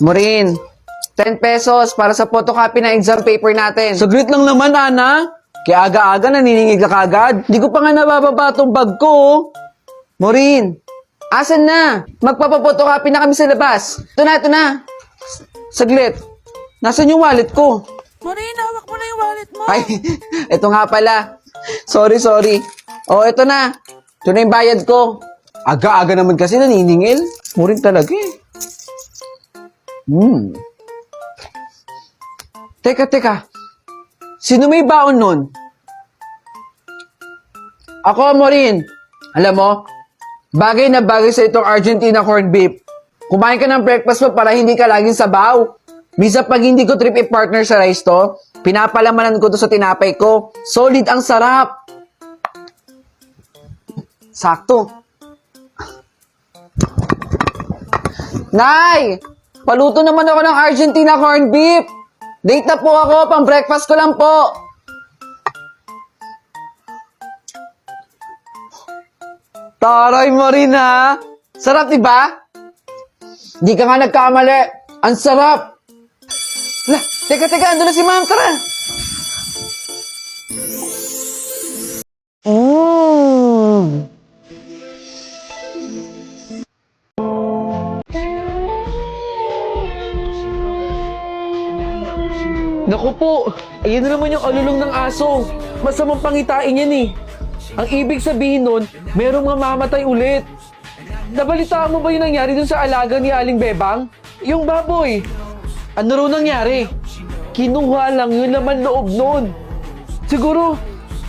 Morin, 10 pesos para sa photocopy ng exam paper natin. Saglit lang naman, Ana. Kaya aga-aga naniningil ka kagad. Hindi ko pa nga nabababa tong bag ko. Oh. Morin, asan na? Magpapapotocopy na kami sa labas. Ito na. Saglit. Nasaan yung wallet ko? Marin, hawak mo na yung wallet mo. Ay, ito nga pala. Sorry. Oh, ito na. Ito na yung bayad ko. Aga-aga naman kasi naniningil. Morin talaga eh. Teka. Sino may baon nun? Ako, Morin. Alam mo, bagay na bagay sa itong Argentina corned beef. Kumain ka ng breakfast mo para hindi ka laging sabaw. Misa pag hindi ko trip i-partner sa rice to, pinapalamanan ko to sa tinapay ko. Solid ang sarap. Sakto. Nay! Paluto naman ako ng Argentina corned beef. Late na po ako, pang breakfast ko lang po. Taray mo rin ha. Sarap, diba? Di ka nga nagkamali. Ang sarap. Teka, ando na si ma'am, tara. Naku po, ayan na naman yung alulong ng aso. Masamang pangitain yan eh. Ang ibig sabihin nun, merong mamamatay ulit. Nabalitaan mo ba yung nangyari dun sa alaga ni Aling Bebang? Yung baboy. Ano raw nangyari? Kinuha lang yung laman loob nun. Siguro,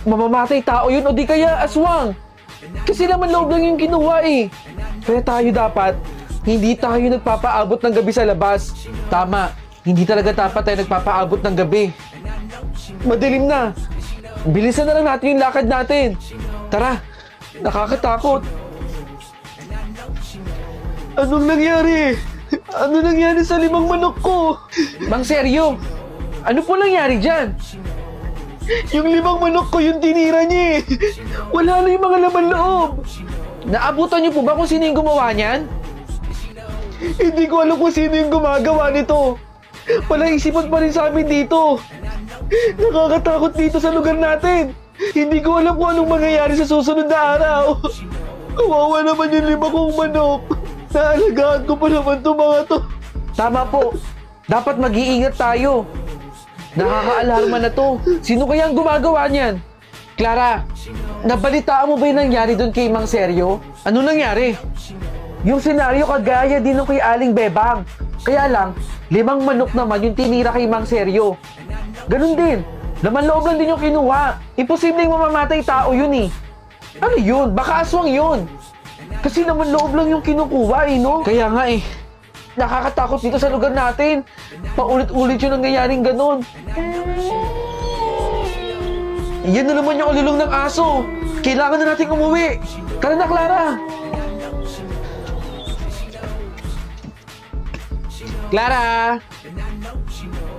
mamamatay tao yun o di kaya aswang. Kasi laman loob lang yung kinuha eh. Kaya tayo dapat, hindi tayo nagpapaabot ng gabi sa labas. Tama, hindi talaga dapat tayo nagpapaabot ng gabi. Madilim na. Bilisan na lang natin yung lakad natin. Tara, nakakatakot. Anong nangyari? Ano nangyari sa 5 manok ko? Mang seryo, ano po nangyari dyan? Yung 5 manok ko yung tinira niya eh. Wala na yung mga laman loob. Naabutan niyo po ba kung sino yung gumawa niyan? Hindi ko alam kung sino yung gumagawa nito. Walang isipan pa rin sa amin dito. Nakakatakot dito sa lugar natin. Hindi ko alam kung anong mangyayari sa susunod na araw. Kawawa naman yung 5 kong manok. Naalagaan ko pa naman itong mga to. Tama po. Dapat mag-iingat tayo. Nakaka-alarma na to. Sino kaya ang gumagawa niyan? Clara, nabalitaan mo ba yung nangyari doon kay Mang Seryo? Ano nangyari? Yung senaryo kagaya din ng kay Aling Bebang. Kaya lang, 5 manok naman yung tinira kay Mang Seryo. Ganun din. Laman loob lang din yung kinuha. Imposibleng mamamatay tao yun eh. Ano yun? Baka aswang yun. Kasi naman loob lang yung kinukuha eh, no? Kaya nga eh. Nakakatakot dito sa lugar natin. Paulit-ulit yung nangyayaring ganun. Yan na naman yung alulong ng aso. Kailangan na natin umuwi. Tara na, Clara. Clara?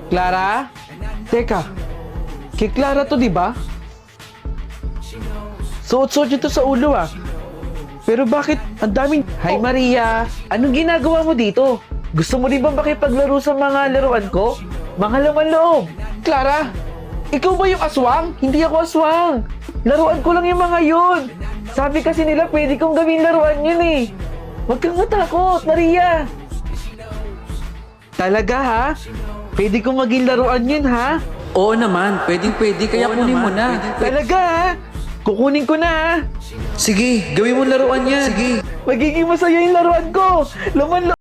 Clara? Teka. Kay Clara to, di ba? Suot-suot nyo to sa ulo ah. Pero bakit ang daming... Hi Maria! Anong ginagawa mo dito? Gusto mo rin ba makipaglaro sa mga laruan ko? Mga laman loob! Clara! Ikaw ba yung aswang? Hindi ako aswang! Laruan ko lang yung mga yun! Sabi kasi nila pwede kong gawin laruan yun eh! Huwag kang matakot, Maria! Talaga ha? Pwede kong maging laruan yun ha? Oo naman, pwedeng-pwede, kaya kunin mo na. Talaga ha? Kukunin ko na ha? Sige, gawin mo laruan yan. Sige. Magiging masaya yung laruan ko! Laman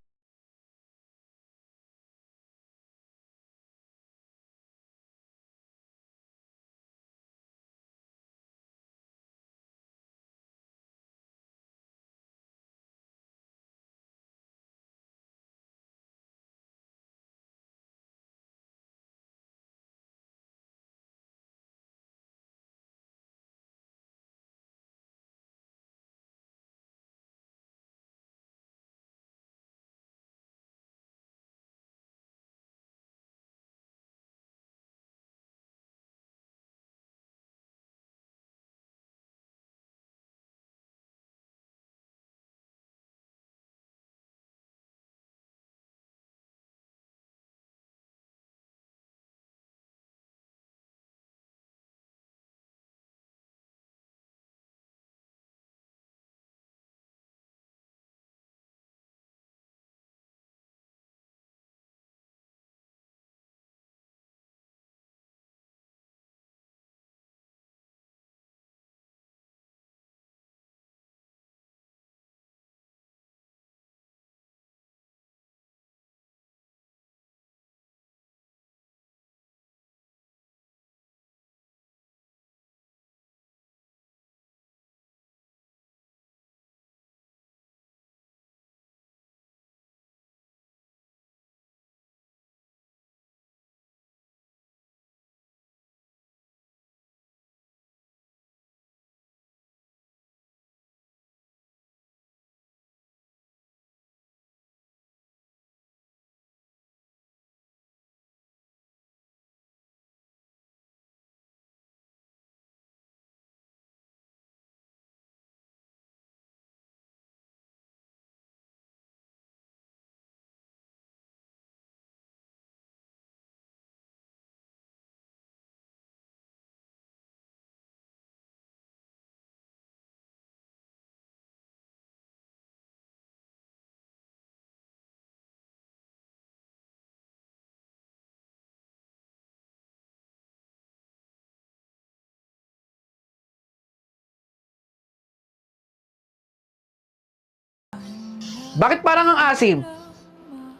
Bakit parang ang asim?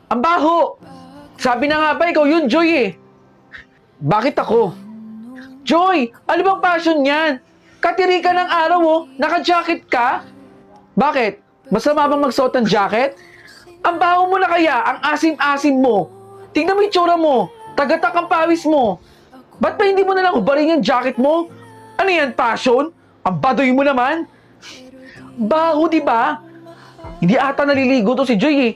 Ang baho! Sabi na nga ba, ikaw yun, Joy eh. Bakit ako? Joy, ano bang passion yan? Katiri ka ng araw mo, naka-jacket ka? Bakit? Masama bang magsuot ng jacket? Ang baho mo na kaya, ang asim-asim mo. Tingnan mo yung tsura mo, tagatak ang pawis mo. Ba't ba hindi mo nalang hubarin yung jacket mo? Ano yan, passion? Ang baduy mo naman? Baho, di ba? Hindi ata naliligo to si Joy eh.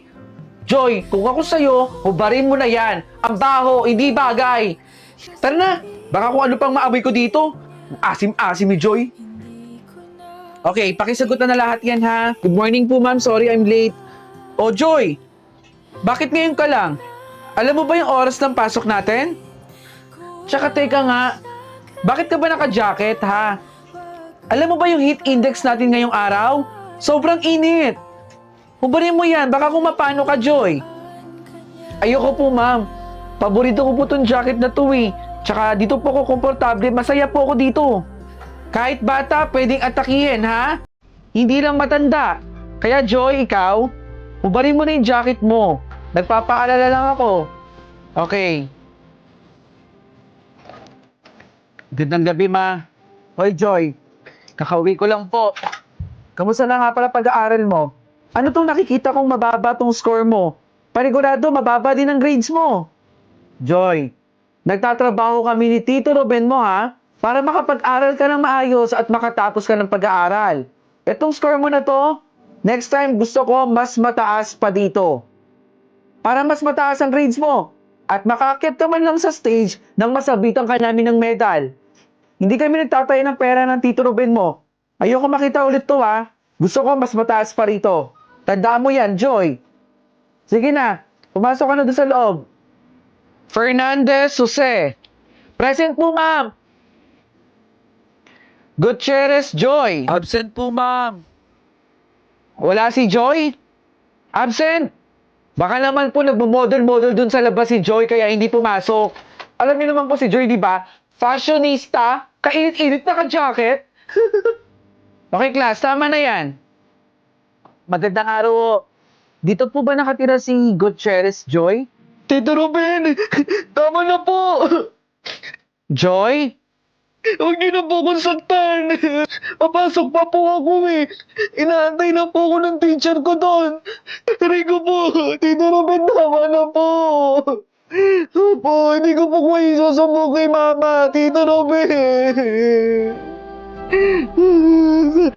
Joy, kung ako sa'yo, hubarin mo na yan. Ang baho, hindi bagay. Tara na, baka kung ano pang maamoy ko dito. Asim-asim ni Joy. Okay, pakisagot na lahat yan ha. Good morning po ma'am, sorry I'm late. O Joy, bakit ngayon ka lang? Alam mo ba yung oras ng pasok natin? Tsaka teka nga, bakit ka ba naka-jacket ha? Alam mo ba yung heat index natin ngayong araw? Sobrang init. Hubarin mo yan, baka kung mapano ka, Joy. Ayoko po, ma'am. Paborito ko po tong jacket na to eh. Tsaka dito po ako komportable, masaya po ako dito. Kahit bata, pwedeng atakihin, ha? Hindi lang matanda. Kaya, Joy, ikaw, hubarin mo na yung jacket mo. Nagpapaalala lang ako. Okay. Gandang gabi, ma. Hoy, Joy. Kakauwi ko lang po. Kamusta na nga pala pag-aaral mo? Ano tong nakikita kong mababa tong score mo? Panigurado, mababa din ang grades mo. Joy, nagtatrabaho kami ni Tito Ruben mo ha? Para makapag-aral ka ng maayos at makatapos ka ng pag-aaral. Etong score mo na to, next time gusto ko mas mataas pa dito. Para mas mataas ang grades mo. At makakit ka man lang sa stage nang masabitan ka namin ng medal. Hindi kami nagtataya ng pera ng Tito Ruben mo. Ayoko makita ulit to ha. Gusto ko mas mataas pa rito. Tandaan mo yan, Joy. Sige na, pumasok ka na doon sa loob. Fernandez Jose. Present po, ma'am. Gutierrez Joy. Absent po, ma'am. Wala si Joy? Absent? Baka naman po nagmo-model-model dun sa labas si Joy kaya hindi pumasok. Alam niyo naman po si Joy, di ba? Fashionista, kainit-init na ka-jacket. Okay, class, tama na yan. Magandang araw. Dito po ba nakatira si Gutierrez Joy? Tito Ruben, tama na po. Joy? Huwag niyo na po akong saktan. Papasok pa po ako eh. Inaantay na po ako ng teacher ko doon. Rico po, Tito Ruben, tama na po. Opo, hindi ko po kayo susubok kay Mama, Tito Ruben.